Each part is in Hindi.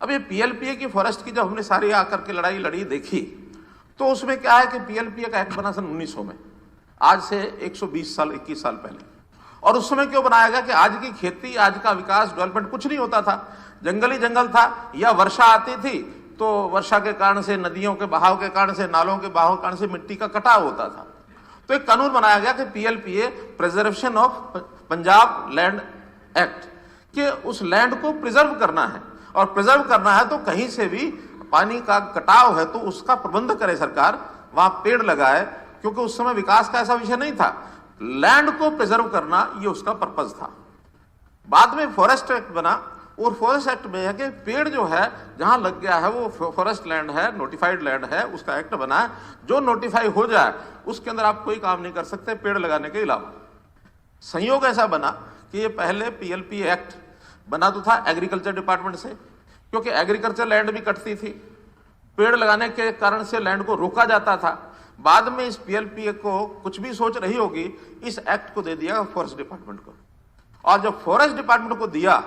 अब ये पीएलपीए की फॉरेस्ट की जब हमने सारी आकर के लड़ाई लड़ी देखी, तो उसमें क्या है कि पीएलपीए का एक्ट बना सन 1900 में, आज से 120 साल 21 साल पहले। और उस समय क्यों बनाया गया कि आज की खेती, आज का विकास, डेवलपमेंट कुछ नहीं होता था, जंगल ही जंगल था, या वर्षा आती थी तो वर्षा के कारण से, नदियों के बहाव के कारण से, नालों के बहाव के कारण से मिट्टी का कटाव होता था। तो एक कानून बनाया गया कि PLPA, preservation of Punjab land act, कि उस लैंड को प्रिजर्व करना है, और प्रिजर्व करना है तो कहीं से भी पानी का कटाव है तो उसका प्रबंध करे सरकार, वहां पेड़ लगाए, क्योंकि उस समय विकास का ऐसा विषय नहीं था, लैंड को प्रिजर्व करना ये उसका पर्पज था। बाद में फॉरेस्ट एक्ट बना, और फॉरेस्ट एक्ट में है कि पेड़ जो है जहां लग गया है वो फॉरेस्ट लैंड है, नोटिफाइड लैंड है, उसका एक्ट बना है, जो नोटिफाई हो जाए उसके अंदर आप कोई काम नहीं कर सकते पेड़ लगाने के अलावा। संयोग ऐसा बना कि ये पहले पीएलपी एक्ट बना तो था एग्रीकल्चर डिपार्टमेंट से, क्योंकि एग्रीकल्चर लैंड भी कटती थी, पेड़ लगाने के कारण से लैंड को रोका जाता था। बाद में इस पीएलपीए को कुछ भी सोच रही होगी, इस एक्ट को दे दिया फॉरेस्ट डिपार्टमेंट को। और जब फॉरेस्ट डिपार्टमेंट को दिया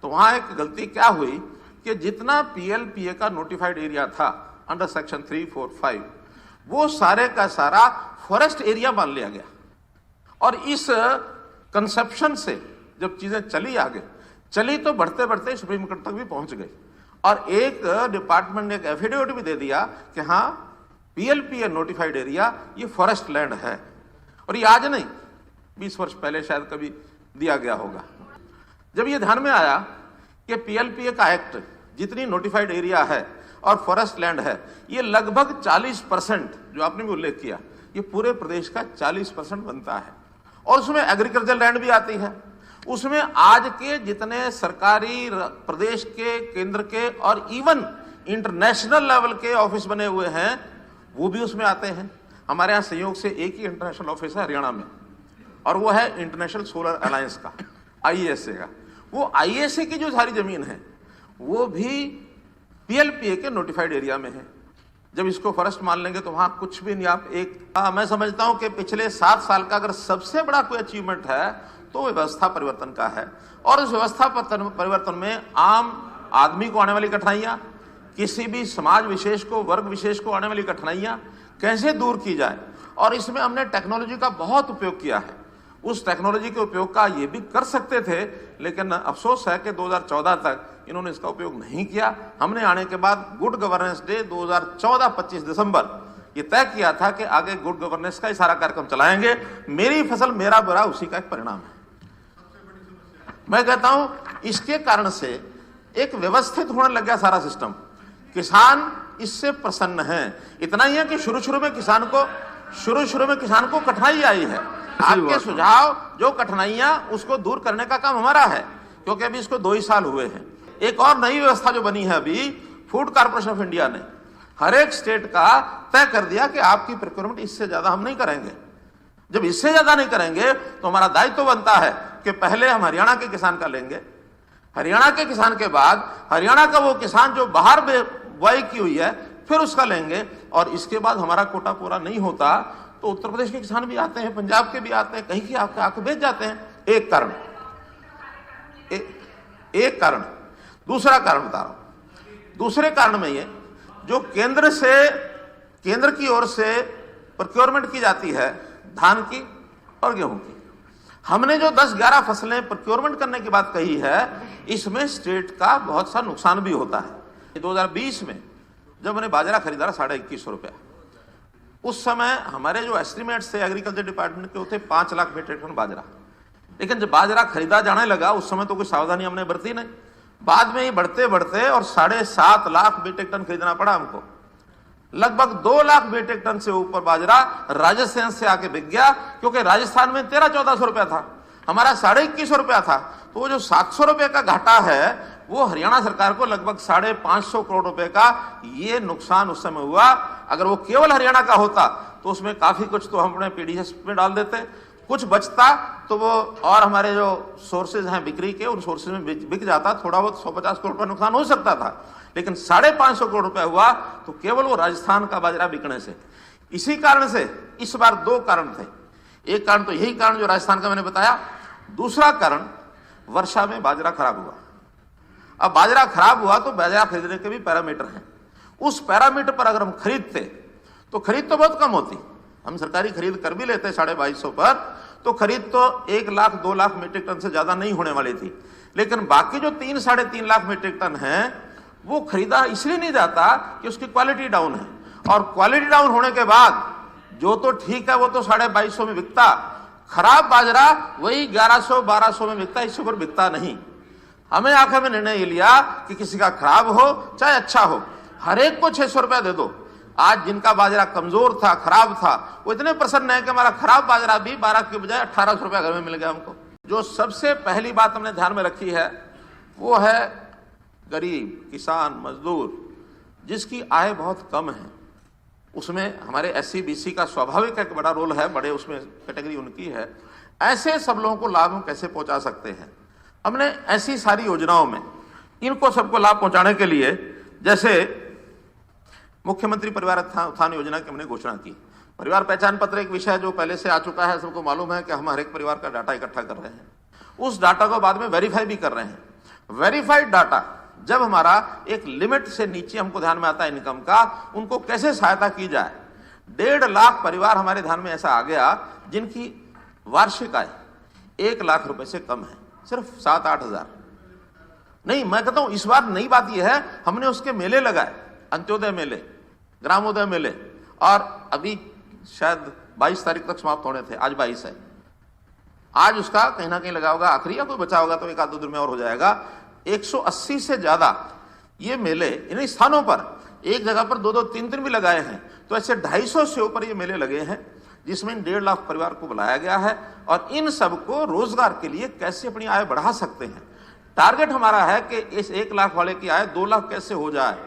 तो वहां एक गलती क्या हुई कि जितना पीएलपीए का नोटिफाइड एरिया था अंडर सेक्शन 3, 4, 5, वो सारे का सारा फॉरेस्ट एरिया मान लिया गया। और इस कंसेप्शन से जब चीजें चली आगे चली तो बढ़ते बढ़ते सुप्रीम कोर्ट तक भी पहुंच गई, और एक डिपार्टमेंट ने एक एफिडेविट भी दे दिया कि हाँ पीएलपीए नोटिफाइड एरिया ये फॉरेस्ट लैंड है। और ये आज नहीं, 20 वर्ष पहले शायद कभी दिया गया होगा। जब ये ध्यान में आया कि पीएलपीए का एक्ट जितनी नोटिफाइड एरिया है और फॉरेस्ट लैंड है, ये लगभग 40%, जो आपने भी उल्लेख किया, ये पूरे प्रदेश का 40% बनता है, और उसमें एग्रीकल्चर लैंड भी आती है। उसमें आज के जितने सरकारी, प्रदेश के, केंद्र के और इवन इंटरनेशनल लेवल के ऑफिस बने हुए हैं, वो भी उसमें आते हैं। हमारे यहाँ संयोग से एक ही इंटरनेशनल ऑफिस है हरियाणा में, और वो है इंटरनेशनल सोलर अलायंस का, आईएसए का। वो आईएसए की जो सारी जमीन है वो भी पीएलपीए के नोटिफाइड एरिया में है। जब इसको फॉरेस्ट मान लेंगे तो वहां कुछ भी नहीं। आप मैं समझता हूं कि पिछले 7 साल का अगर सबसे बड़ा कोई अचीवमेंट है तो व्यवस्था परिवर्तन का है। और उस व्यवस्था परिवर्तन में आम आदमी को आने वाली कठिनाइयां, किसी भी समाज विशेष को, वर्ग विशेष को आने वाली कठिनाइयां कैसे दूर की जाए, और इसमें हमने टेक्नोलॉजी का बहुत उपयोग किया है। उस टेक्नोलॉजी के उपयोग का ये भी कर सकते थे, लेकिन अफसोस है कि 2014 तक इन्होंने इसका उपयोग नहीं किया। हमने आने के बाद गुड गवर्नेंस डे 2014 25 दिसंबर ये तय किया था कि आगे गुड गवर्नेंस का ही सारा कार्यक्रम चलाएंगे। मेरी फसल मेरा बुरा उसी का एक परिणाम है। मैं कहता हूं इसके कारण से एक व्यवस्थित होने लग गया सारा सिस्टम। किसान इससे प्रसन्न है। इतना ही है कि शुरू शुरू में किसान को कठिनाई आई है। आपके सुझाव, जो कठिनाइयां, उसको दूर करने का काम हमारा है, क्योंकि अभी इसको 2 ही साल हुए हैं। एक और नई व्यवस्था जो बनी है अभी, फूड कॉर्पोरेशन ऑफ इंडिया ने हर एक स्टेट का तय कर दिया कि आपकी प्रोक्योरमेंट इससे ज्यादा हम नहीं करेंगे। जब इससे ज्यादा नहीं करेंगे तो हमारा दायित्व तो बनता है कि पहले हम हरियाणा के किसान का लेंगे, हरियाणा के किसान के बाद हरियाणा का वो किसान जो बाहर बुआई की हुई है फिर उसका लेंगे, और इसके बाद हमारा कोटा पूरा नहीं होता तो उत्तर प्रदेश के किसान भी आते हैं, पंजाब के भी आते हैं, कहीं के आके बेच जाते हैं। एक कारण। दूसरा कारण बता रहा हूं। दूसरे कारण में ये जो केंद्र की ओर से प्रोक्योरमेंट की जाती है धान की और गेहूं की, हमने जो 10-11 फसलें प्रोक्योरमेंट करने की बात कही है, इसमें स्टेट का बहुत सा नुकसान भी होता है। 2020 में जब मैंने बाजरा खरीदा 2150 रुपया, उस समय हमारे जो एस्टिमेट्स थे एग्रीकल्चर डिपार्टमेंट के, वो थे 5 लाख मीट्रिक टन बाजरा। लेकिन जब बाजरा खरीदा जाने लगा उस समय तो कोई सावधानी हमने बरती नहीं। बाद में ये बढ़ते बढ़ते और 7.5 लाख मीट्रिक टन खरीदना पड़ा हमको। लगभग 2 लाख मीट्रिक टन से ऊपर बाजरा राजस्थान से आके बिक गया, क्योंकि राजस्थान में 1300-1400 रुपया था, हमारा 2150 रुपया था। तो वो जो 700 रुपये का घाटा है वो हरियाणा सरकार को लगभग 550 करोड़ रुपए का ये नुकसान उस समय हुआ। अगर वो केवल हरियाणा का होता तो उसमें काफी कुछ तो हम अपने पीडीएस में डाल देते, कुछ बचता तो वो और हमारे जो सोर्सेज हैं बिक्री के, उन सोर्सेज में बिक जाता, थोड़ा बहुत 150 करोड़ का नुकसान हो सकता था। लेकिन 550 करोड़ रुपया हुआ तो केवल वो राजस्थान का बाजरा बिकने से। इसी कारण से इस बार 2 कारण थे। एक कारण तो यही कारण जो राजस्थान का मैंने बताया, दूसरा कारण वर्षा में बाजरा खराब हुआ। अब बाजरा खराब हुआ तो बाजरा खरीदने के भी पैरामीटर हैं। उस पैरामीटर पर अगर हम खरीदते तो खरीद तो बहुत कम होती, हम सरकारी खरीद कर भी लेते 2250 पर, तो खरीद तो 1 लाख 2 लाख मीट्रिक टन से ज्यादा नहीं होने वाली थी। लेकिन बाकी जो 3 साढ़े 3 लाख मीट्रिक टन है वो खरीदा इसलिए नहीं जाता कि उसकी क्वालिटी डाउन है, और क्वालिटी डाउन होने के बाद जो तो ठीक है वो तो 2250 में बिकता, खराब बाजरा वही 1100 1200 में बिकता, इससे ऊपर बिकता नहीं। हमें आखिर में निर्णय ये लिया कि किसी का खराब हो चाहे अच्छा हो, हर एक को 600 रुपया दे दो। आज जिनका बाजरा कमजोर था, खराब था, वो इतने प्रसन्न है कि हमारा खराब बाजरा भी 12 के बजाय 1800 रुपया घर में मिल गया हमको। जो सबसे पहली बात हमने ध्यान में रखी है वो है गरीब, किसान, मजदूर, जिसकी आय बहुत कम है। उसमें हमारे SC BC का स्वाभाविक एक बड़ा रोल है, बड़े उसमें कैटेगरी उनकी है। ऐसे सब लोगों को लाभ हम कैसे पहुंचा सकते हैं? हमने ऐसी सारी योजनाओं में इनको सबको लाभ पहुंचाने के लिए, जैसे मुख्यमंत्री परिवार उत्थान योजना की हमने घोषणा की। परिवार पहचान पत्र एक विषय जो पहले से आ चुका है, सबको मालूम है कि हम हर एक परिवार का डाटा इकट्ठा कर रहे हैं, उस डाटा को बाद में वेरीफाई भी कर रहे हैं। वेरीफाइड डाटा जब हमारा एक लिमिट से नीचे हमको ध्यान में आता है इनकम का, उनको कैसे सहायता की जाए। 1.5 लाख परिवार हमारे ध्यान में ऐसा आ गया जिनकी वार्षिक आय 1 लाख रुपए से कम है, सिर्फ 7-8 हजार। नहीं, मैं कहता हूं इस बार नई बात यह है, हमने उसके मेले लगाए, अंत्योदय मेले, ग्रामोदय मेले, और अभी शायद 22 तारीख तक समाप्त होने थे, आज 22 है। आज उसका कहीं ना कहीं लगा होगा आखिरी, या कोई बचा होगा तो 1-2 दिन में और हो जाएगा। 180 से ज्यादा ये मेले इन स्थानों पर, एक जगह पर 2-2 3-3 भी लगाए हैं, तो ऐसे 250 से ऊपर ये मेले लगे हैं जिसमें 1.5 लाख परिवार को बुलाया गया है। और इन सबको रोजगार के लिए कैसे अपनी आय बढ़ा सकते हैं। टारगेट हमारा है कि इस 1 लाख वाले की आय 2 लाख कैसे हो जाए।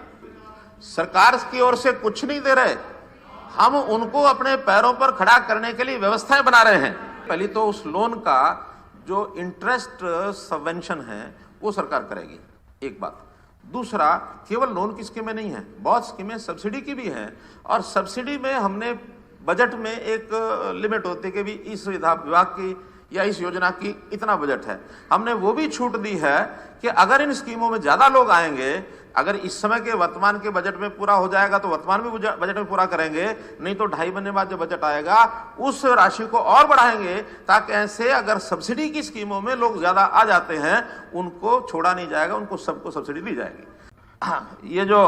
सरकार की ओर से कुछ नहीं दे रहे, हम उनको अपने पैरों पर खड़ा करने के लिए व्यवस्थाएं बना रहे हैं। पहली तो उस लोन का जो इंटरेस्ट सबवेंशन है वो सरकार करेगी, एक बात। दूसरा, केवल लोन की स्कीमें नहीं है, बहुत स्कीमें सब्सिडी की भी हैं, और सब्सिडी में हमने बजट में एक लिमिट होती है कि भी इस विभाग की या इस योजना की इतना बजट है। हमने वो भी छूट दी है कि अगर इन स्कीमों में ज्यादा लोग आएंगे, अगर इस समय के वर्तमान के बजट में पूरा हो जाएगा तो वर्तमान में बजट में पूरा करेंगे, नहीं तो 2.5 महीने बाद जो बजट आएगा उस राशि को और बढ़ाएंगे, ताकि ऐसे अगर सब्सिडी की स्कीमों में लोग ज्यादा आ जाते हैं उनको छोड़ा नहीं जाएगा, उनको सबको सब्सिडी दी जाएगी। ये जो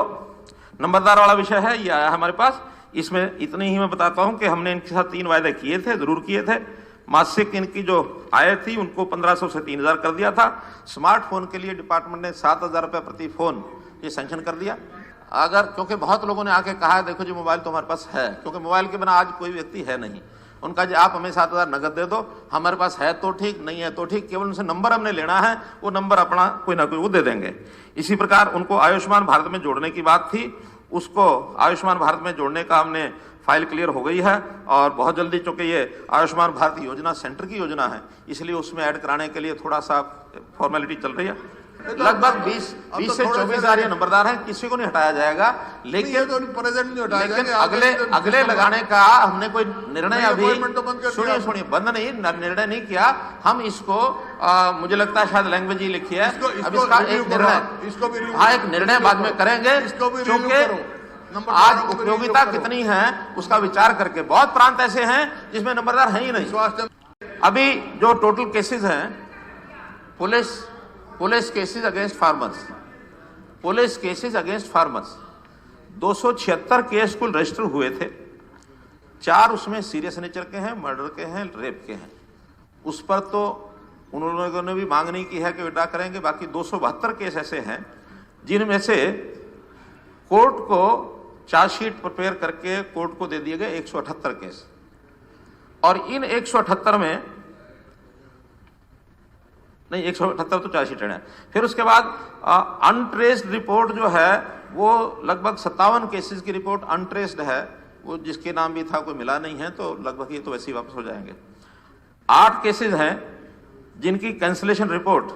नंबरदार वाला विषय है ये आया हमारे पास, इसमें इतनी ही मैं बताता हूं कि हमने इनके साथ 3 वायदे किए थे, जरूर किए थे। मासिक इनकी जो आय थी उनको 1500 से 3000 कर दिया था। स्मार्टफोन के लिए डिपार्टमेंट ने 7000 रुपये प्रति फोन ये सैंक्शन कर दिया। अगर, क्योंकि बहुत लोगों ने आके कहा देखो जी मोबाइल तो हमारे पास है, क्योंकि मोबाइल के बिना आज कोई व्यक्ति है नहीं। उनका जी आप हमें 7000 नगद दे दो, हमारे पास है तो ठीक, नहीं है तो ठीक, केवल उनसे नंबर हमने लेना है, वो नंबर अपना कोई ना कोई वो दे देंगे। इसी प्रकार उनको आयुष्मान भारत में जोड़ने की बात थी, उसको आयुष्मान भारत में जोड़ने का हमने फाइल क्लियर हो गई है, और बहुत जल्दी, चूंकि ये आयुष्मान भारत योजना सेंटर की योजना है इसलिए उसमें ऐड कराने के लिए थोड़ा सा फॉर्मेलिटी चल रही है। लगभग 20 से 24 हजार नंबरदार हैं, किसी को नहीं हटाया जाएगा, लेकिन तो प्रेजेंट नहीं हटाया जाएगा। अगले लगाने का हमने कोई निर्णय अभी, सुनिए बंद नहीं, निर्णय नहीं किया। हम इसको मुझे लगता है शायद लैंग्वेज ही लिखी है, अब इसका एक निर्णय, हाँ एक निर्णय बाद में करेंगे, क्योंकि आज उपयोगिता कितनी है उसका विचार करके। बहुत प्रांत ऐसे हैं जिसमें नंबरदार है ही नहीं। अभी जो टोटल केसेस हैं, police cases against farmers, 276 case कुल रजिस्टर हुए थे। 4 उसमें सीरियस नेचर के हैं, मर्डर के हैं, रेप के हैं। उस पर तो उन्होंने भी मांग नहीं की है कि विड्रा करेंगे। बाकी 272 केस ऐसे हैं जिनमें से कोर्ट को चार्जशीट प्रिपेयर करके कोर्ट को दे दिए गए 178 केस, और इन 178 में नहीं, 178 तो चार्जशीट है। फिर उसके बाद अनट्रेस्ड रिपोर्ट जो है वो लगभग 57 केसेस की रिपोर्ट अनट्रेस्ड है, वो जिसके नाम भी था कोई मिला नहीं है, तो लगभग ये तो वैसे ही वापस हो जाएंगे। 8 केसेस हैं जिनकी कैंसिलेशन रिपोर्ट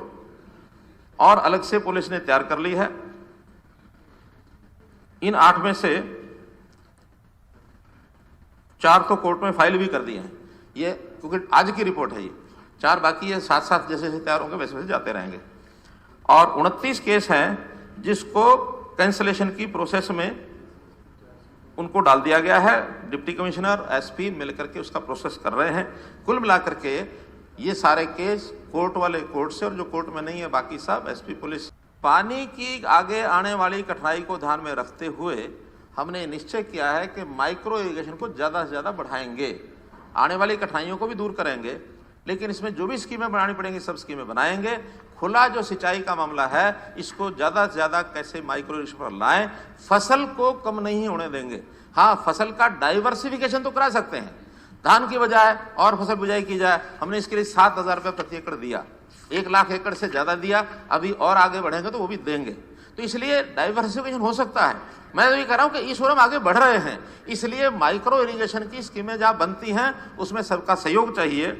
और अलग से पुलिस ने तैयार कर ली है। इन 8 में से 4 तो कोर्ट में फाइल भी कर दिए हैं, ये क्योंकि आज की रिपोर्ट है ये। 4 बाकी है, साथ साथ जैसे जैसे तैयार होंगे वैसे वैसे जाते रहेंगे। और 29 केस हैं जिसको कैंसलेशन की प्रोसेस में उनको डाल दिया गया है। डिप्टी कमिश्नर, एसपी मिलकर के उसका प्रोसेस कर रहे हैं। कुल मिलाकर के ये सारे केस कोर्ट वाले कोर्ट से, और जो कोर्ट में नहीं है बाकी सब एसपी पुलिस। पानी की आगे आने वाली कठिनाई को ध्यान में रखते हुए हमने निश्चय किया है कि माइक्रो इरिगेशन को ज़्यादा से ज़्यादा बढ़ाएंगे, आने वाली कठिनाइयों को भी दूर करेंगे, लेकिन इसमें जो भी स्कीमें बनानी पड़ेंगी सब स्कीमें बनाएंगे। खुला जो सिंचाई का मामला है इसको ज़्यादा से ज़्यादा कैसे माइक्रो इरिगेशन पर लाएं, फसल को कम नहीं होने देंगे। हाँ, फसल का डाइवर्सिफिकेशन तो करा सकते हैं, धान की बजाय और फसल बुझाई की जाए। हमने इसके लिए 7,000 रुपये प्रति एकड़ दिया, 1 लाख एकड़ से ज़्यादा दिया, अभी और आगे बढ़ेंगे तो वो भी देंगे। तो इसलिए डाइवर्सिफिकेशन हो सकता है। मैं तो ये कह रहा हूँ कि इस ओर हम आगे बढ़ रहे हैं, इसलिए माइक्रो इरिगेशन की स्कीमें जहाँ बनती हैं उसमें सबका सहयोग चाहिए।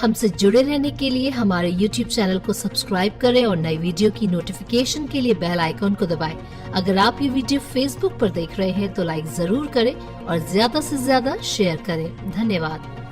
हमसे जुड़े रहने के लिए हमारे YouTube चैनल को सब्सक्राइब करें और नई वीडियो की नोटिफिकेशन के लिए बेल आइकॉन को दबाएं। अगर आप ये वीडियो Facebook पर देख रहे हैं तो लाइक जरूर करें और ज्यादा से ज्यादा शेयर करें। धन्यवाद।